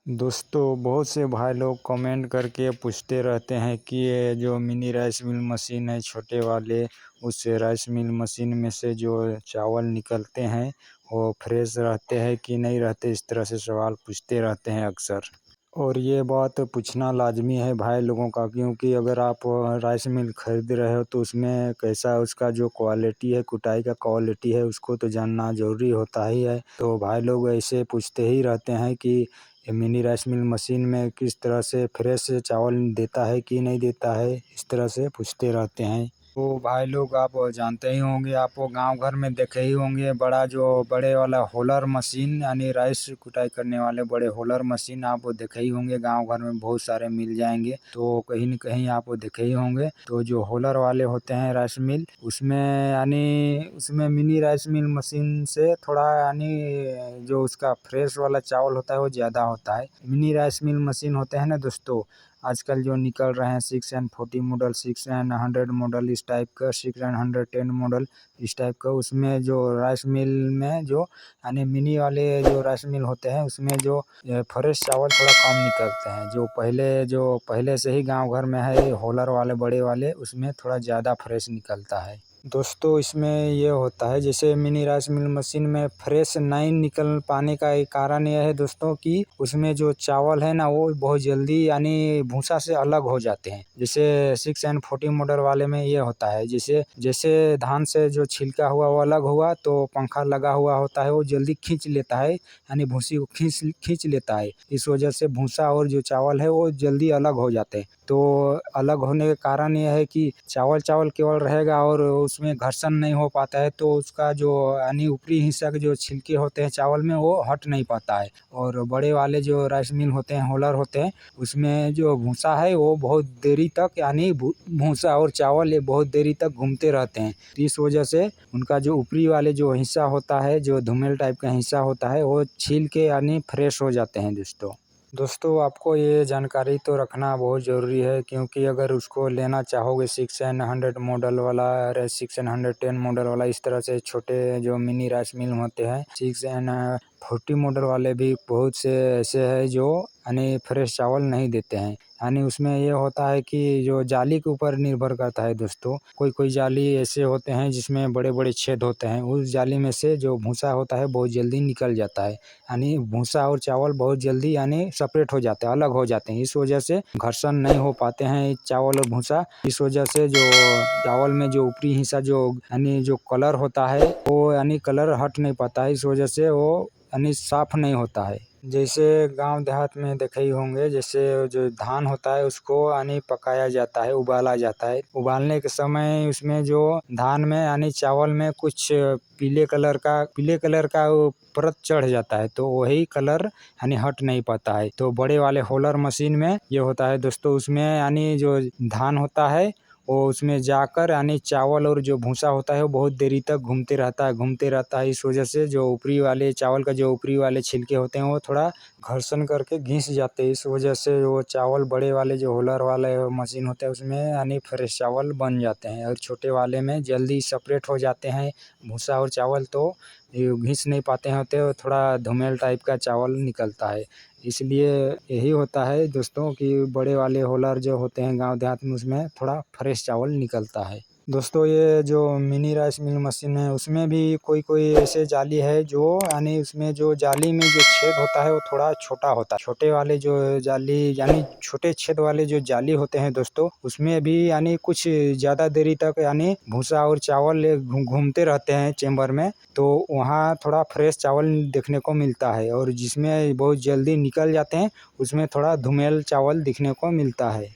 दोस्तों, बहुत से भाई लोग कमेंट करके पूछते रहते हैं कि ये जो मिनी राइस मिल मशीन है छोटे वाले, उस राइस मिल मशीन में से जो चावल निकलते हैं वो फ्रेश रहते हैं कि नहीं रहते। इस तरह से सवाल पूछते रहते हैं अक्सर। और ये बात पूछना लाजमी है भाई लोगों का, क्योंकि अगर आप राइस मिल खरीद रहे हो तो उसमें कैसा उसका जो क्वालिटी है, कुटाई का क्वालिटी है, उसको तो जानना ज़रूरी होता ही है। तो भाई लोग ऐसे पूछते ही रहते हैं कि ये मिनी राइस मिल मशीन में किस तरह से फ्रेश चावल देता है कि नहीं देता है, इस तरह से पूछते रहते हैं। तो भाई लोग आप जानते ही होंगे, आप गांव घर में देखे ही होंगे, बड़े वाला होलर मशीन यानी राइस कुटाई करने वाले बड़े होलर मशीन आप देखे ही होंगे। गांव घर में बहुत सारे मिल जाएंगे, तो कहीं न कहीं आप देखे ही होंगे। तो जो होलर वाले होते हैं राइस मिल, उसमें मिनी राइस मिल मशीन से थोड़ा यानी जो उसका फ्रेश वाला चावल होता है वो ज़्यादा होता है। मिनी राइस मिल मशीन होते हैं ना दोस्तों, आजकल जो निकल रहे हैं 6N40 मॉडल, 6N100 मॉडल, इस टाइप का 6N110 मॉडल, इस टाइप का उसमें जो राइस मिल में जो यानी मिनी वाले जो राइस मिल होते हैं उसमें जो फ्रेश चावल थोड़ा कम निकलते हैं। जो पहले से ही गांव घर में है होलर वाले बड़े वाले, उसमें थोड़ा ज़्यादा फ्रेश निकलता है। दोस्तों, इसमें ये होता है जैसे मिनी राइस मिल मशीन में फ्रेश नहीं निकल पाने का एक कारण यह है दोस्तों कि उसमें जो चावल है ना वो बहुत जल्दी यानी भूसा से अलग हो जाते हैं। जैसे 6N40 मॉडल वाले में ये होता है, जैसे जैसे धान से जो छिलका हुआ वो अलग हुआ तो पंखा लगा हुआ होता है, वो जल्दी खींच लेता है यानी भूसी को खींच लेता है। इस वजह से भूसा और जो चावल है वो जल्दी अलग हो जाते हैं। तो अलग होने का कारण यह है कि चावल केवल रहेगा और उसमें घर्षण नहीं हो पाता है, तो उसका जो यानी ऊपरी हिस्सा के जो छिलके होते हैं चावल में वो हट नहीं पाता है। और बड़े वाले जो राइस मिल होते हैं, होलर होते हैं, उसमें जो भूसा है वो बहुत देरी तक यानी भूसा और चावल ये बहुत देरी तक घूमते रहते हैं। इस वजह से उनका जो ऊपरी वाले जो हिस्सा होता है, जो धूमेल टाइप का हिस्सा होता है, वो छील के यानी फ्रेश हो जाते हैं दोस्तों, आपको ये जानकारी तो रखना बहुत ज़रूरी है, क्योंकि अगर उसको लेना चाहोगे 6N100 मॉडल वाला, 6N110 मॉडल वाला, इस तरह से छोटे जो मिनी राइस मिल होते हैं, 6N40 मॉडल वाले भी बहुत से ऐसे हैं जो यानी फ्रेश चावल नहीं देते हैं। यानी उसमें ये होता है कि जो जाली के ऊपर निर्भर करता है दोस्तों। कोई जाली ऐसे होते हैं जिसमें बड़े बड़े छेद होते हैं, उस जाली में से जो भूसा होता है बहुत जल्दी निकल जाता है, यानी भूसा और चावल बहुत जल्दी यानी सेपरेट हो जाते हैं, अलग हो जाते हैं। इस वजह से घर्षण नहीं हो पाते हैं चावल और भूसा। इस वजह से जो चावल में जो ऊपरी हिस्सा जो यानी जो कलर होता है वो यानी कलर हट नहीं पाता है, इस वजह से वो यानी साफ नहीं होता है। जैसे गांव देहात में देखे ही होंगे, जैसे जो धान होता है उसको यानी पकाया जाता है, उबाला जाता है। उबालने के समय उसमें जो धान में यानी चावल में कुछ पीले कलर का वो परत चढ़ जाता है, तो वही कलर यानी हट नहीं पाता है। तो बड़े वाले होलर मशीन में ये होता है दोस्तों, उसमें यानी जो धान होता है वो उसमें जाकर यानी चावल और जो भूसा होता है वो बहुत देरी तक घूमते रहता है। इस वजह से जो ऊपरी वाले चावल का जो ऊपरी वाले छिलके होते हैं वो थोड़ा घर्षण करके घिस जाते हैं। इस वजह से वो चावल बड़े वाले जो होलर वाले मशीन होते हैं उसमें यानी फ्रेश चावल बन जाते हैं, और छोटे वाले में जल्दी सेपरेट हो जाते हैं भूसा और चावल, तो ये घिस नहीं पाते हैं होते, और थोड़ा धुमेल टाइप का चावल निकलता है। इसलिए यही होता है दोस्तों कि बड़े वाले होलर जो होते हैं गांव देहात में उसमें थोड़ा फ्रेश चावल निकलता है। दोस्तों, ये जो मिनी राइस मिल मशीन है उसमें भी कोई ऐसे जाली है जो यानी उसमें जो जाली में जो छेद होता है वो थोड़ा छोटा होता है। छोटे वाले जो जाली यानी छोटे छेद वाले जो जाली होते हैं दोस्तों, उसमें भी यानी कुछ ज़्यादा देरी तक यानी भूसा और चावल घूमते रहते हैं चेम्बर में, तो वहाँ थोड़ा फ्रेश चावल देखने को मिलता है। और जिसमें बहुत जल्दी निकल जाते हैं उसमें थोड़ा धुमेल चावल दिखने को मिलता है।